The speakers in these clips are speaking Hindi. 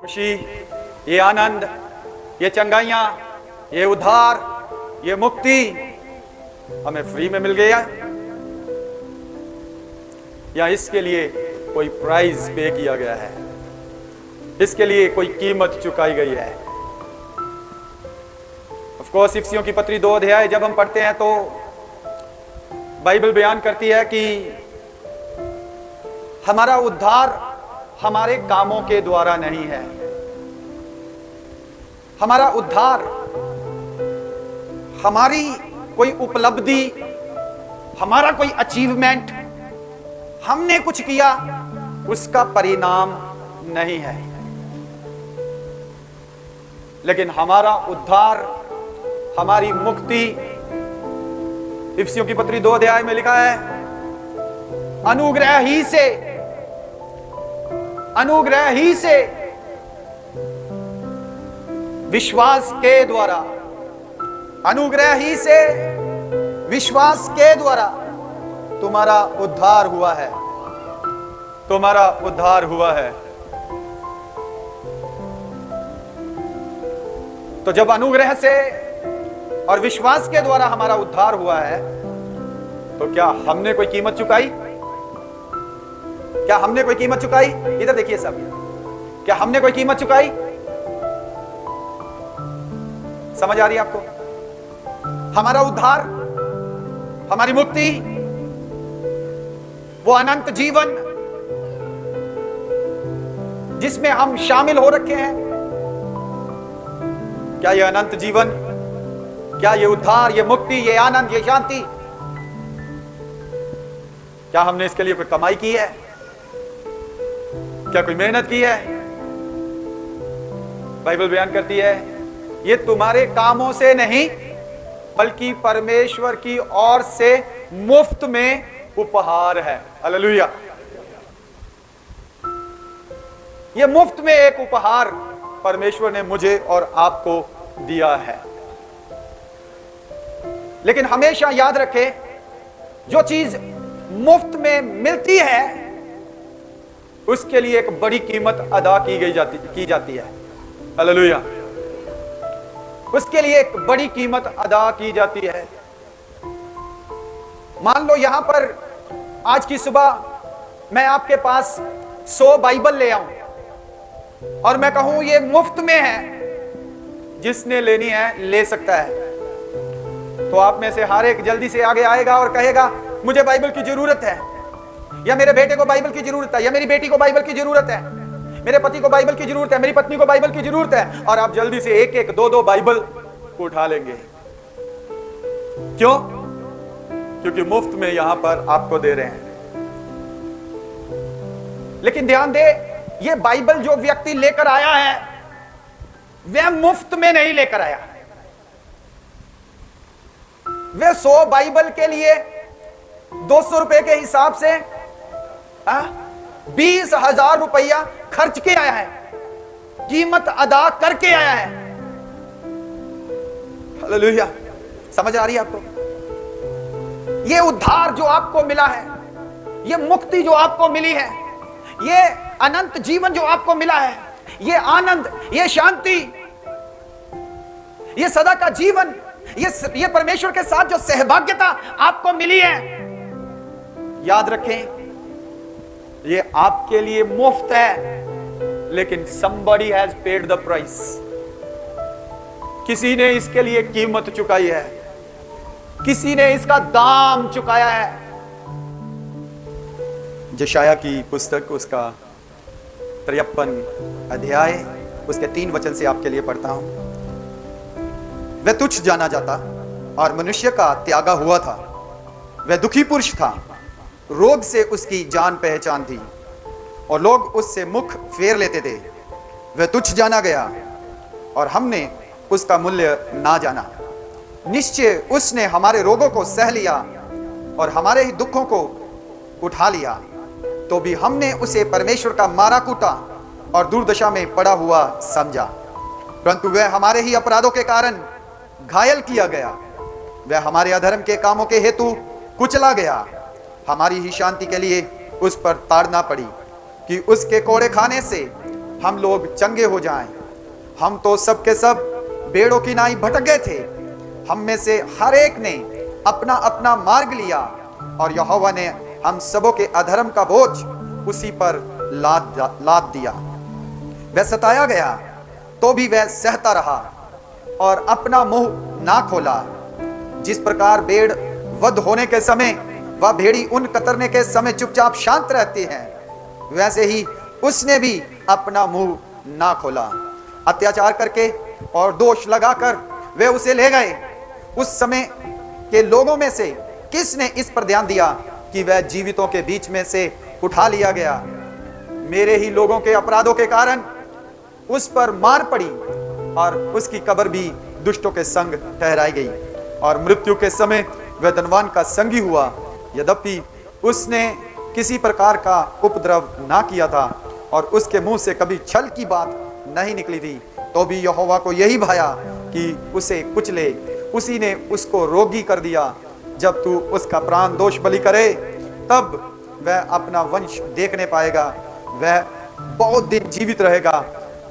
खुशी, ये आनंद, ये चंगाइयां, ये उद्धार, ये मुक्ति हमें फ्री में मिल गया या इसके लिए कोई प्राइस पे किया गया है, इसके लिए कोई कीमत चुकाई गई है? ऑफ कोर्स इफिसियों की पत्री 2 अध्याय जब हम पढ़ते हैं तो बाइबल बयान करती है कि हमारा उद्धार हमारे कामों के द्वारा नहीं है। हमारा उद्धार हमारी कोई उपलब्धि, हमारा कोई अचीवमेंट, हमने कुछ किया उसका परिणाम नहीं है, लेकिन हमारा उद्धार, हमारी मुक्ति इफिसियों की पत्री 2 अध्याय में लिखा है, अनुग्रह ही से विश्वास के द्वारा, अनुग्रह ही से विश्वास के द्वारा तुम्हारा उद्धार हुआ है, तुम्हारा उद्धार हुआ है। तो जब अनुग्रह से और विश्वास के द्वारा हमारा उद्धार हुआ है तो क्या हमने कोई कीमत चुकाई? क्या हमने कोई कीमत चुकाई? इधर देखिए सब, क्या हमने कोई कीमत चुकाई? समझ आ रही है आपको? हमारा उद्धार, हमारी मुक्ति, वो अनंत जीवन जिसमें हम शामिल हो रखे हैं, क्या ये अनंत जीवन, क्या ये उद्धार, ये मुक्ति, ये आनंद, ये शांति, क्या हमने इसके लिए कोई कमाई की है? क्या कोई मेहनत की है? बाइबल बयान करती है ये तुम्हारे कामों से नहीं बल्कि परमेश्वर की ओर से मुफ्त में उपहार है। हालेलुया। ये मुफ्त में एक उपहार परमेश्वर ने मुझे और आपको दिया है। लेकिन हमेशा याद रखें, जो चीज मुफ्त में मिलती है उसके लिए एक बड़ी कीमत अदा की जाती है। हालेलुया। उसके लिए एक बड़ी कीमत अदा की जाती है। मान लो यहां पर आज की सुबह मैं आपके पास 100 बाइबल ले आऊं और मैं कहूं ये मुफ्त में है, जिसने लेनी है ले सकता है, तो आप में से हर एक जल्दी से आगे आएगा और कहेगा मुझे बाइबल की जरूरत है, या मेरे बेटे को बाइबल की जरूरत है, या मेरी बेटी को बाइबल की जरूरत है, मेरे पति को बाइबल की जरूरत है, मेरी पत्नी को बाइबल की जरूरत है, और आप जल्दी से एक एक 2-2 बाइबल को उठा लेंगे। क्यों? क्योंकि मुफ्त में यहां पर आपको दे रहे हैं। लेकिन ध्यान दे, ये बाइबल जो व्यक्ति लेकर आया है वह मुफ्त में नहीं लेकर आया। वह 100 बाइबल के लिए 200 रुपए के हिसाब से 20,000 रुपया खर्च के आया है, कीमत अदा करके आया है। हालेलुया। समझ आ रही है आपको? ये उद्धार जो आपको मिला है, ये मुक्ति जो आपको मिली है, ये अनंत जीवन जो आपको मिला है, ये आनंद, ये शांति, ये सदा का जीवन, ये परमेश्वर के साथ जो सहभाग्यता आपको मिली है, याद रखें ये आपके लिए मुफ्त है, लेकिन somebody has paid the price। किसी ने इसके लिए कीमत चुकाई है, किसी ने इसका दाम चुकाया है। यशायाह की पुस्तक उसका 53 अध्याय उसके 3 वचन से आपके लिए पढ़ता हूं। वह तुच्छ जाना जाता और मनुष्य का त्यागा हुआ था, वह दुखी पुरुष था, रोग से उसकी जान पहचान थी और लोग उससे मुख फेर लेते थे। वह तुच्छ जाना गया और हमने उसका मूल्य ना जाना। निश्चय उसने हमारे रोगों को सह लिया और हमारे ही दुखों को उठा लिया, तो भी हमने उसे परमेश्वर का मारा कूटा और दुर्दशा में पड़ा हुआ समझा। परंतु वह हमारे ही अपराधों के कारण घायल किया गया, वह हमारे अधर्म के कामों के हेतु कुचला गया, हमारी ही शांति के लिए उस पर ताड़ना पड़ी कि उसके कोड़े खाने से हम लोग चंगे हो जाएं। हम तो सब के सब भेड़ों की नाई भटक गए थे, हम में से हर एक ने अपना अपना मार्ग लिया, और यहोवा ने हम सबों के अधर्म का बोझ उसी पर लाद दिया। वह सताया गया तो भी वह सहता रहा और अपना मुंह ना खोला। जिस प्रकार भेड़ वध होने के समय वह भेड़ी उन कतरने के समय चुपचाप शांत रहती है, वैसे ही उसने भी अपना मुंह ना खोला। अत्याचार करके और दोष लगाकर वे उसे ले गए। उस समय के लोगों में से किसने इस पर ध्यान दिया कि वह जीवितों के बीच में से उठा लिया गया? मेरे ही लोगों के अपराधों के कारण उस पर मार पड़ी, और उसकी कब्र भी दुष्टों के संग ठहराई गई, और मृत्यु के समय वह धनवान का संगी हुआ। यद्यपि उसने किसी प्रकार का उपद्रव ना किया था और उसके मुंह से कभी छल की बात नहीं निकली थी, तो भी यहोवा को यही भाया कि उसे कुचले। उसी ने उसको रोगी कर दिया। जब तू उसका प्राण दोष बलि करे, तब वह अपना वंश देखने पाएगा, वह बहुत दिन जीवित रहेगा,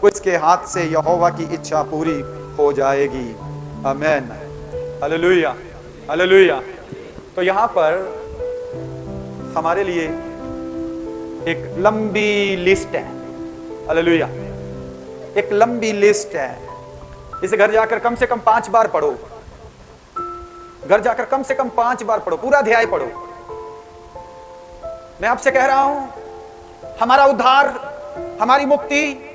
उसके हाथ से यहोवा की इच्छा पूरी हो जाएगी। आमीन, हालेलुया, हालेलुया। तो यहाँ पर हमारे लिए एक लंबी लिस्ट है, हालेलुया, एक लंबी लिस्ट है। इसे घर जाकर कम से कम 5 बार पढ़ो, घर जाकर कम से कम 5 बार पढ़ो, पूरा अध्याय पढ़ो। मैं आपसे कह रहा हूं, हमारा उद्धार, हमारी मुक्ति,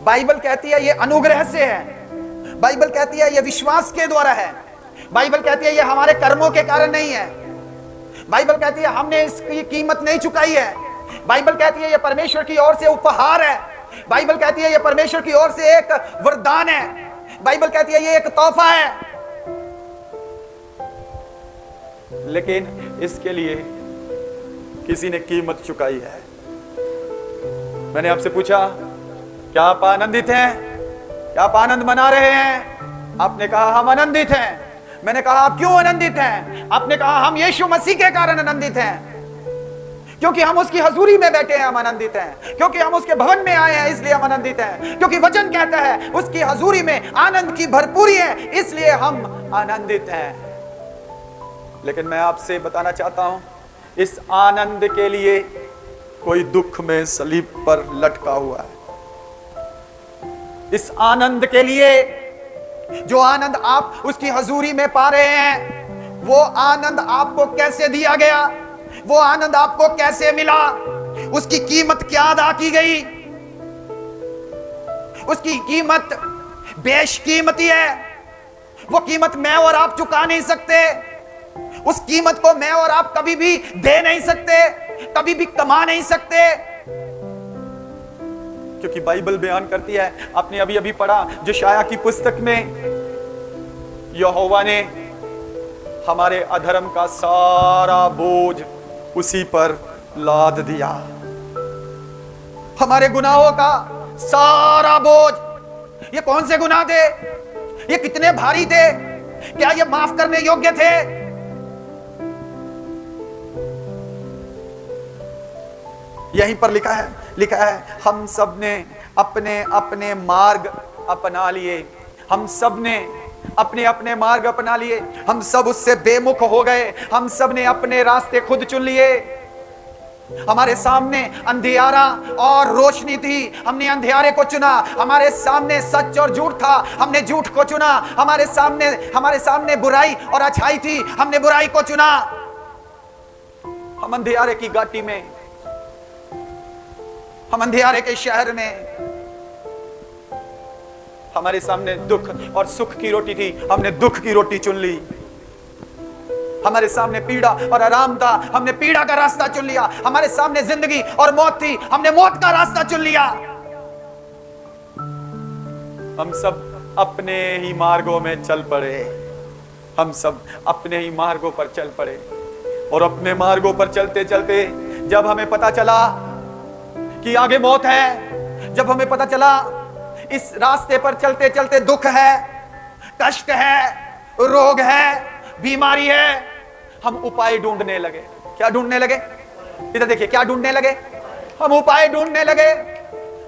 बाइबल कहती है ये अनुग्रह से है। बाइबल कहती है ये विश्वास के द्वारा है। बाइबल कहती है ये हमारे कर्मों के कारण नहीं है। बाइबल कहती है हमने इसकी कीमत नहीं चुकाई है। बाइबल कहती है ये परमेश्वर की ओर से उपहार है। बाइबल कहती है ये परमेश्वर की ओर से एक वरदान है। बाइबल कहती है ये एक तोहफा है। लेकिन इसके लिए किसी ने कीमत चुकाई है। मैंने आपसे पूछा, क्या आप आनंदित हैं? क्या आप आनंद मना रहे हैं? आपने कहा हम आनंदित हैं। मैंने कहा आप क्यों आनंदित हैं? आपने कहा हम यीशु मसीह के कारण आनंदित हैं, क्योंकि हम उसकी हजूरी में बैठे हैं, हम आनंदित हैं। क्योंकि हम उसके भवन में आए हैं, इसलिए हम आनंदित हैं। क्योंकि वचन कहता है उसकी हजूरी में आनंद की भरपूरी है, इसलिए हम आनंदित हैं। लेकिन मैं आपसे बताना चाहता हूं, इस आनंद के लिए कोई दुख में सलीब पर लटका हुआ है। इस आनंद के लिए, जो आनंद आप उसकी हजूरी में पा रहे हैं, वो आनंद आपको कैसे दिया गया? वो आनंद आपको कैसे मिला? उसकी कीमत क्या अदा की गई? उसकी कीमत बेशकीमती है। वो कीमत मैं और आप चुका नहीं सकते। उस कीमत को मैं और आप कभी भी दे नहीं सकते, कभी भी कमा नहीं सकते, क्योंकि बाइबल बयान करती है, आपने अभी अभी पढ़ा यशायाह की पुस्तक में, यहोवा ने हमारे अधर्म का सारा बोझ उसी पर लाद दिया। हमारे गुनाहों का सारा बोझ। ये कौन से गुनाह थे? ये कितने भारी थे? क्या ये माफ करने योग्य थे? यहीं पर लिखा है हम सब ने अपने अपने मार्ग अपना लिए। हम सब ने अपने अपने मार्ग अपना लिए। हम सब उससे बेमुख हो गए। हम सब ने अपने रास्ते खुद चुन लिए। हमारे सामने अंधियारा और रोशनी थी, हमने अंधियारे को चुना। हमारे सामने सच और झूठ था, हमने झूठ को चुना। हमारे सामने बुराई और अच्छाई थी, हमने बुराई को चुना। हम अंधियारे की घाटी में, हम अंधियारे के शहर में, हमारे सामने दुख और सुख की रोटी थी, हमने दुख की रोटी चुन ली। हमारे सामने पीड़ा और आराम था, हमने पीड़ा का रास्ता चुन लिया। हमारे सामने जिंदगी और मौत थी, हमने मौत का रास्ता चुन लिया। हम सब अपने ही मार्गों में चल पड़े। हम सब अपने ही मार्गों पर चल पड़े, और अपने मार्गों पर चलते चलते जब हमें पता चला कि आगे मौत है, जब हमें पता चला इस रास्ते पर चलते चलते दुख है, कष्ट है, रोग है, बीमारी है, हम उपाय ढूंढने लगे। क्या ढूंढने लगे? इधर देखिए, क्या ढूंढने लगे? हम उपाय ढूंढने लगे।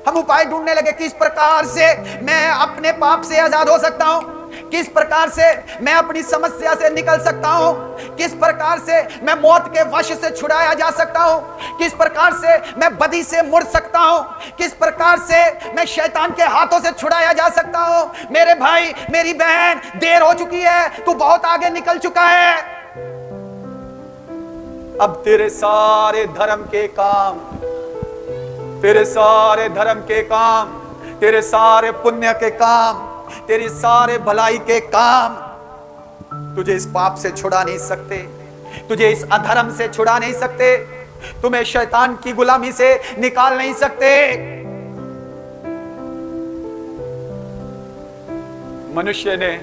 हम उपाय ढूंढने लगे, किस प्रकार से मैं अपने पाप से आजाद हो सकता हूं, किस प्रकार से मैं अपनी समस्या से निकल सकता हूं, किस प्रकार से मैं मौत के वश से छुड़ाया जा सकता हूं, किस प्रकार से मैं बदी से मुड़ सकता हूं, किस प्रकार से मैं शैतान के हाथों से छुड़ाया जा सकता हूं। मेरे भाई, मेरी बहन, देर हो चुकी है, तू बहुत आगे निकल चुका है। अब तेरे सारे धर्म के काम, तेरे सारे धर्म के काम, तेरे सारे पुण्य के काम, तेरी सारे भलाई के काम तुझे इस पाप से छुड़ा नहीं सकते, तुझे इस अधर्म से छुड़ा नहीं सकते, तुम्हें शैतान की गुलामी से निकाल नहीं सकते। मनुष्य ने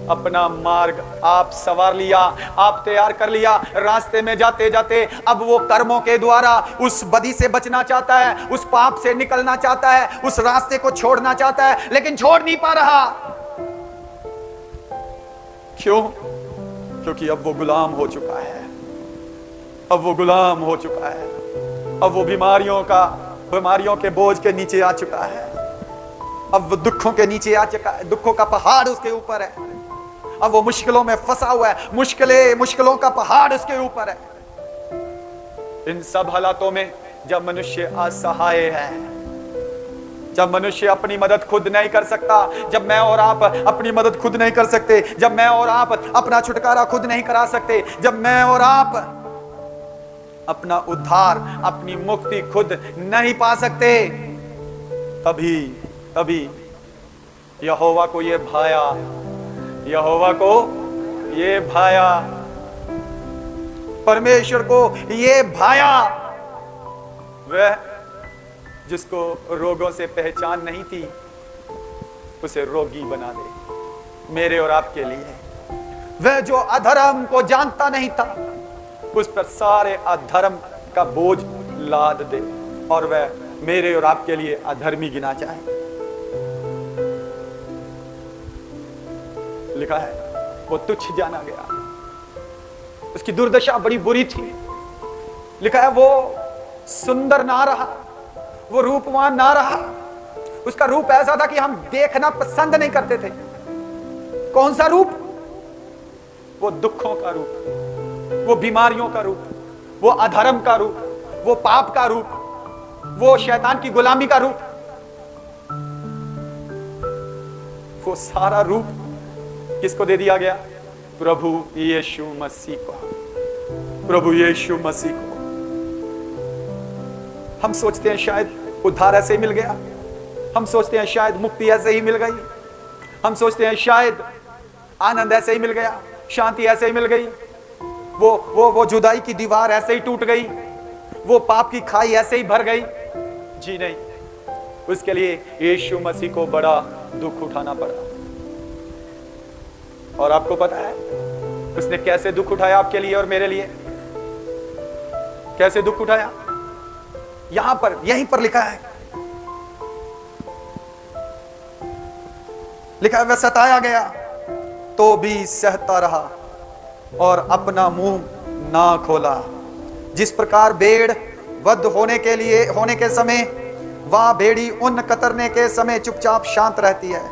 अपना मार्ग आप संवार लिया, आप तैयार कर लिया। रास्ते में जाते जाते अब वो कर्मों के द्वारा उस बदी से बचना चाहता है, उस पाप से निकलना चाहता है, उस रास्ते को छोड़ना चाहता है, लेकिन छोड़ नहीं पा रहा। क्यों? क्योंकि अब वो गुलाम हो चुका है, अब वो गुलाम हो चुका है, अब वो बीमारियों के बोझ के नीचे आ चुका है, अब वो दुखों के नीचे आ चुका है, दुखों का पहाड़ उसके ऊपर है, अब वो मुश्किलों में फंसा हुआ है, मुश्किलों का पहाड़ उसके ऊपर है। इन सब हालातों में जब मनुष्य असहाय है, जब मनुष्य अपनी मदद खुद नहीं कर सकता, जब मैं और आप अपनी मदद खुद नहीं कर सकते, जब मैं और आप अपना छुटकारा खुद नहीं करा सकते, जब मैं और आप अपना उद्धार, अपनी मुक्ति खुद नहीं पा सकते, तभी यहोवा को ये भाया, यहोवा को ये भाया, परमेश्वर को ये भाया, वह जिसको रोगों से पहचान नहीं थी उसे रोगी बना दे मेरे और आपके लिए। वह जो अधर्म को जानता नहीं था उस पर सारे अधर्म का बोझ लाद दे और वह मेरे और आपके लिए अधर्मी गिना जाए। लिखा है वो तुच्छ जाना गया, उसकी दुर्दशा बड़ी बुरी थी। लिखा है वो सुंदर ना रहा, वो रूपवान ना रहा, उसका रूप ऐसा था कि हम देखना पसंद नहीं करते थे। कौन सा रूप? वो दुखों का रूप, वो बीमारियों का रूप, वो अधर्म का रूप, वो पाप का रूप, वो शैतान की गुलामी का रूप, वो सारा रूप किसको दे दिया गया? प्रभु यीशु मसीह को, प्रभु यीशु मसीह को। हम सोचते हैं शायद उद्धार ऐसे ही मिल गया, हम सोचते हैं शायद मुक्ति ऐसे ही मिल गई, हम सोचते हैं शायद आनंद ऐसे ही मिल गया, शांति ऐसे ही मिल गई, वो जुदाई की दीवार ऐसे ही टूट गई, वो पाप की खाई ऐसे ही भर गई। जी नहीं, उसके लिए यीशु मसीह को बड़ा दुख उठाना पड़ा। और आपको पता है उसने कैसे दुख उठाया आपके लिए और मेरे लिए? कैसे दुख उठाया? यहां पर, यहीं पर लिखा है, लिखा है वह सताया गया तो भी सहता रहा और अपना मुंह ना खोला। जिस प्रकार भेड़ वध होने के समय वह भेड़ी उन कतरने के समय चुपचाप शांत रहती है,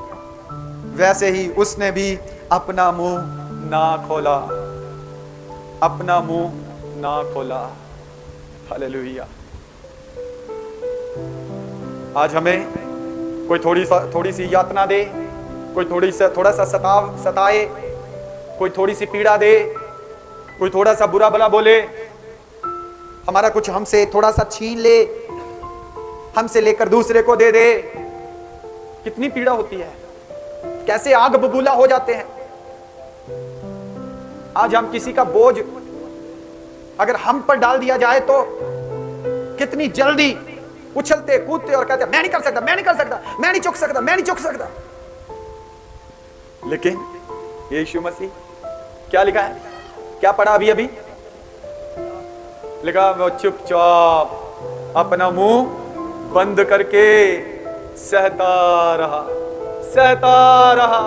वैसे ही उसने भी अपना मुंह ना खोला, अपना मुंह ना खोला। हालेलुया। आज हमें कोई थोड़ी सी यातना दे, कोई थोड़ा सा सताए, कोई थोड़ी सी पीड़ा दे, कोई थोड़ा सा बुरा भला बोले, हमारा कुछ हमसे थोड़ा सा छीन ले, हमसे लेकर दूसरे को दे दे, कितनी पीड़ा होती है, कैसे आग बबूला हो जाते हैं। आज हम किसी का बोझ अगर हम पर डाल दिया जाए तो कितनी जल्दी उछलते कूदते और कहते मैं नहीं कर सकता, मैं नहीं कर सकता, मैं नहीं चुक सकता, मैं नहीं चुक सकता। लेकिन यीशु मसीह क्या लिखा है, क्या पढ़ा अभी लिखा, वो चुपचाप अपना मुंह बंद करके सहता रहा, सहता रहा।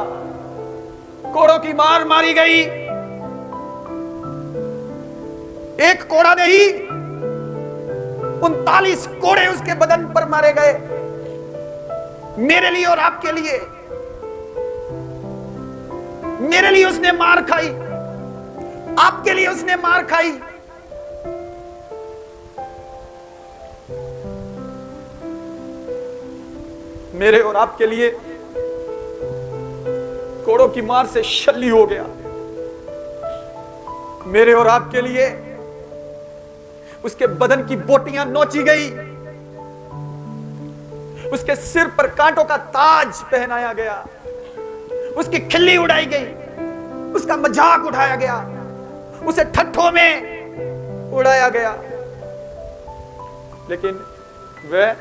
कोड़ों की मार मारी गई, एक कोड़ा नहीं 39 कोड़े उसके बदन पर मारे गए। मेरे लिए और आपके लिए। मेरे लिए उसने मार खाई, आपके लिए उसने मार खाई। मेरे और आपके लिए कोड़ों की मार से शल्य हो गया। मेरे और आपके लिए उसके बदन की बोटियां नोची गई, उसके सिर पर कांटों का ताज पहनाया गया, उसकी खिल्ली उड़ाई गई, उसका मजाक उठाया गया, उसे ठट्ठों में उड़ाया गया। लेकिन वह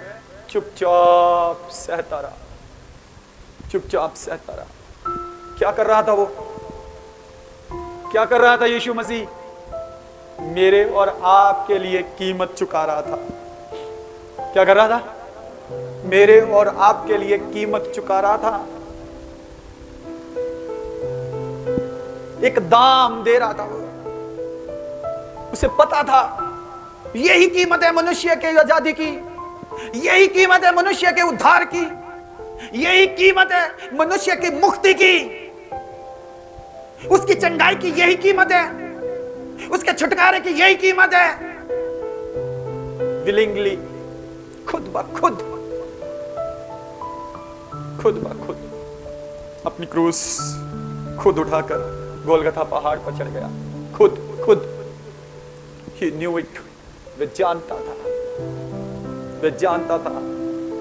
चुपचाप सहता रहा, चुपचाप सहता रहा। क्या कर रहा था वो? क्या कर रहा था यीशु मसीह? मेरे और आपके लिए कीमत चुका रहा था। क्या कर रहा था? मेरे और आपके लिए कीमत चुका रहा था, एक दाम दे रहा था वो। उसे पता था यही कीमत है मनुष्य के आजादी की, यही कीमत है मनुष्य के उद्धार की, यही कीमत है मनुष्य की मुक्ति की, उसकी चंगाई की यही कीमत है, उसके छुटकारे की यही कीमत है। विलिंगली, खुद ब खुद, खुद ब खुद अपनी क्रूस खुद उठाकर गोलगथा पहाड़ पर चढ़ गया। खुद He knew it। वह जानता था, वह जानता था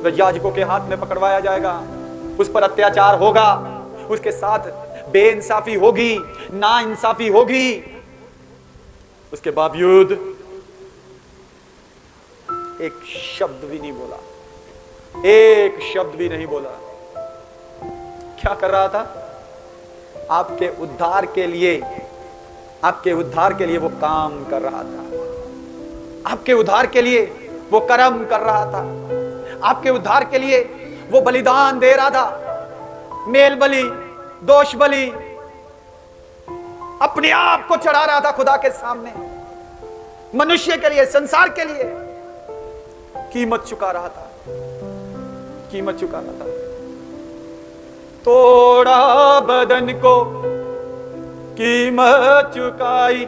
वह याजकों के हाथ में पकड़वाया जाएगा, उस पर अत्याचार होगा, उसके साथ बेइंसाफी होगी, नाइंसाफी होगी। उसके बावजूद एक शब्द भी नहीं बोला, एक शब्द भी नहीं बोला। क्या कर रहा था? आपके उद्धार के लिए, आपके उद्धार के लिए वो काम कर रहा था, आपके उद्धार के लिए वो कर्म कर रहा था, आपके उद्धार के लिए वो बलिदान दे रहा था। मेल बलि, दोष बलि, अपने आप को चढ़ा रहा था खुदा के सामने, मनुष्य के लिए, संसार के लिए कीमत चुका रहा था, कीमत चुका रहा था। तोड़ा बदन को कीमत चुकाई,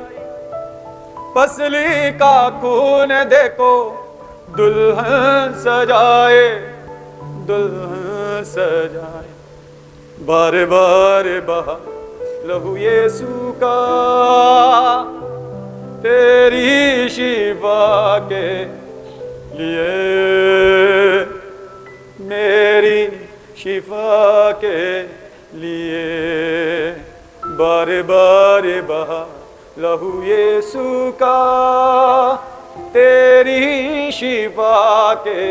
पसली का खून देखो, दुल्हन सजाए, दुल्हन सजाए, बार बार बहा लहू यीशु का, तेरी शिफा के लिए, मेरी शिफा के लिए, बार बार बहा लहू यीशु का, तेरी शिफा के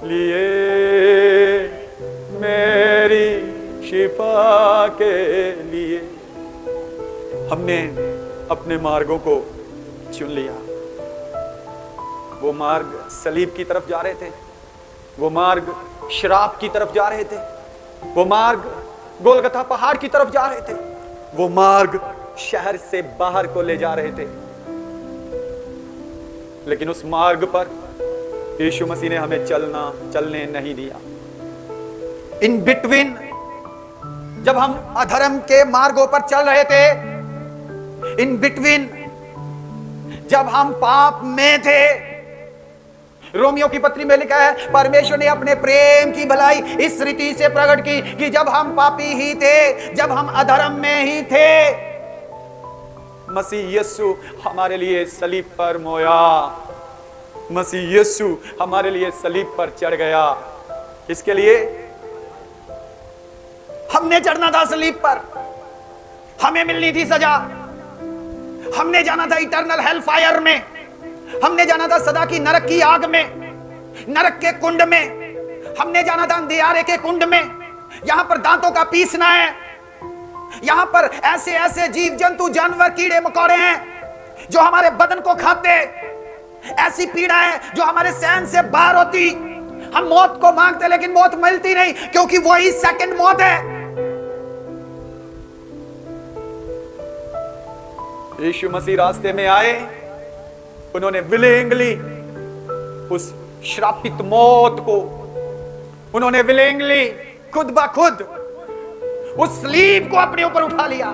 लिए, मेरी शिफा के लिए। हमने अपने मार्गों को चुन लिया। वो मार्ग सलीब की तरफ जा रहे थे, वो मार्ग शराब की तरफ जा रहे थे, वो मार्ग गोलगथा पहाड़ की तरफ जा रहे थे, वो मार्ग शहर से बाहर को ले जा रहे थे। लेकिन उस मार्ग पर यीशु मसीह ने हमें चलने नहीं दिया। इन बिटवीन, जब हम अधर्म के मार्गों पर चल रहे थे, इन बिटवीन जब हम पाप में थे, रोमियो की पत्री में लिखा है, परमेश्वर ने अपने प्रेम की भलाई इस रीति से प्रकट की कि जब हम पापी ही थे, जब हम अधर्म में ही थे, मसीह यीशु हमारे लिए सलीब पर मोया, मसीह यीशु हमारे लिए सलीब पर चढ़ गया। इसके लिए हमने चढ़ना था सलीब पर, हमें मिलनी थी सजा, हमने जाना था इटर्नल हेल फायर में, हमने जाना था सदा की नरक की आग में, नरक के कुंड में, हमने जाना था अंधियारे के कुंड में। यहां पर दांतों का पीसना है, यहां पर ऐसे ऐसे जीव जंतु, जानवर, कीड़े मकोड़े हैं जो हमारे बदन को खाते, ऐसी पीड़ा है जो हमारे सहन से बाहर होती। हम मौत को मांगते लेकिन मौत मिलती नहीं, क्योंकि वही सेकंड मौत है। यीशु मसीह रास्ते में आए, उन्होंने विलिंगली उस श्रापित मौत को उन्होंने विलिंगली खुद ब खुद उस सलीब को अपने ऊपर उठा लिया।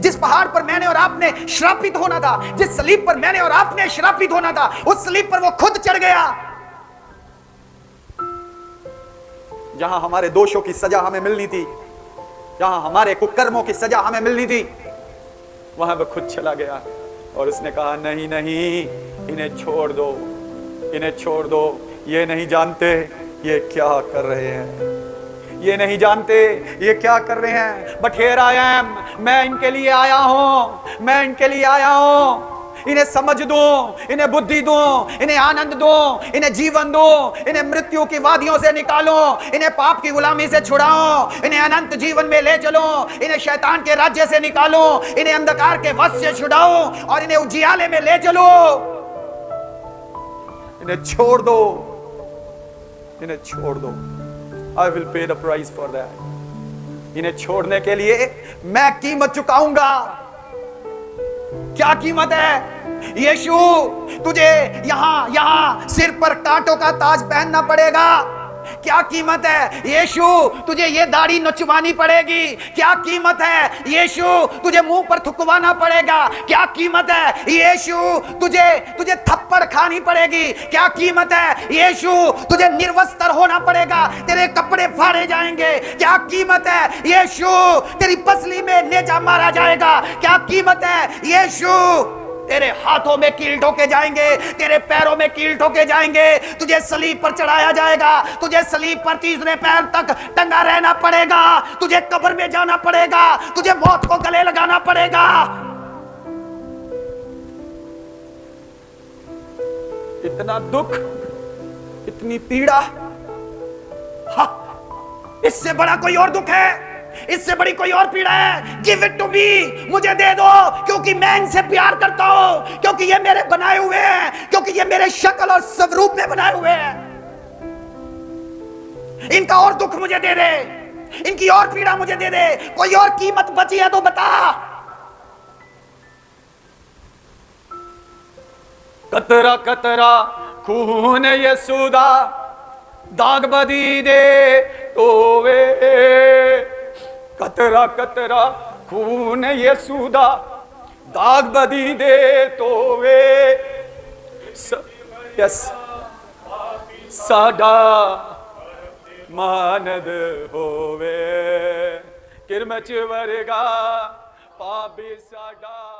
जिस पहाड़ पर मैंने और आपने श्रापित होना था, जिस सलीब पर मैंने और आपने श्रापित होना था, उस सलीब पर वो खुद चढ़ गया। जहां हमारे दोषों की सजा हमें मिलनी थी, जहां हमारे कुकर्मों की सजा हमें मिलनी थी, वहां वो खुद चला गया और उसने कहा नहीं नहीं, इन्हें छोड़ दो, इन्हें छोड़ दो, ये नहीं जानते ये क्या कर रहे हैं, ये नहीं जानते ये क्या कर रहे हैं। बट हियर आई एम, मैं इनके लिए आया हूं, मैं इनके लिए आया हूं। इन्हें समझ दो, इन्हें बुद्धि दो, इन्हें आनंद दो, इन्हें जीवन दो, इन्हें मृत्यु की वादियों से निकालो, इन्हें पाप की गुलामी से छुड़ाओ, इन्हें अनंत जीवन में ले चलो, इन्हें शैतान के राज्य से निकालो, इन्हें अंधकार के वश से छुड़ाओ और इन्हें उजियाले में ले चलो। इन्हें छोड़ दो, इन्हें छोड़ दो। I will pay the price for that. इन्हें छोड़ने के लिए मैं कीमत चुकाऊंगा। क्या कीमत है? यीशु, तुझे यहां सिर पर कांटों का ताज पहनना पड़ेगा। क्या कीमत है? यीशु, तुझे ये दाढ़ी नचवानी पड़ेगी। क्या कीमत है? यीशु, तुझे मुंह पर थुकवाना पड़ेगा। क्या कीमत है? यीशु, तुझे थप्पड़ खानी पड़ेगी। क्या कीमत है? यीशु, तुझे निर्वस्त्र होना पड़ेगा, तेरे कपड़े फाड़े जाएंगे। क्या कीमत है? यीशु, तेरी पसली में नेजा मारा जाएगा। क्या कीमत है? यीशु, तेरे हाथों में कील ठोके जाएंगे, तेरे पैरों में कील ठोके जाएंगे, तुझे सलीब पर चढ़ाया जाएगा, तुझे सलीब पर तीसरे पैर तक टंगा रहना पड़ेगा, तुझे कब्र में जाना पड़ेगा, तुझे मौत को गले लगाना पड़ेगा। इतना दुख, इतनी पीड़ा, हाँ, इससे बड़ा कोई और दुख है, इससे बड़ी कोई और पीड़ा है? गिव इट टू मी, मुझे दे दो, क्योंकि मैं इनसे प्यार करता हूं, क्योंकि ये मेरे बनाए हुए हैं, क्योंकि ये मेरे शक्ल और स्वरूप में बनाए हुए हैं। इनका और दुख मुझे दे दे, इनकी और पीड़ा मुझे दे दे, कोई और कीमत बची है तो बता। कतरा कतरा खून यीशु दा दाग बदी दे तोवे, कतरा कतरा खून यीशु दा दाग बदी दे तोवे, यस साडा मानद होवे, किरमच वर्गा पापी साडा।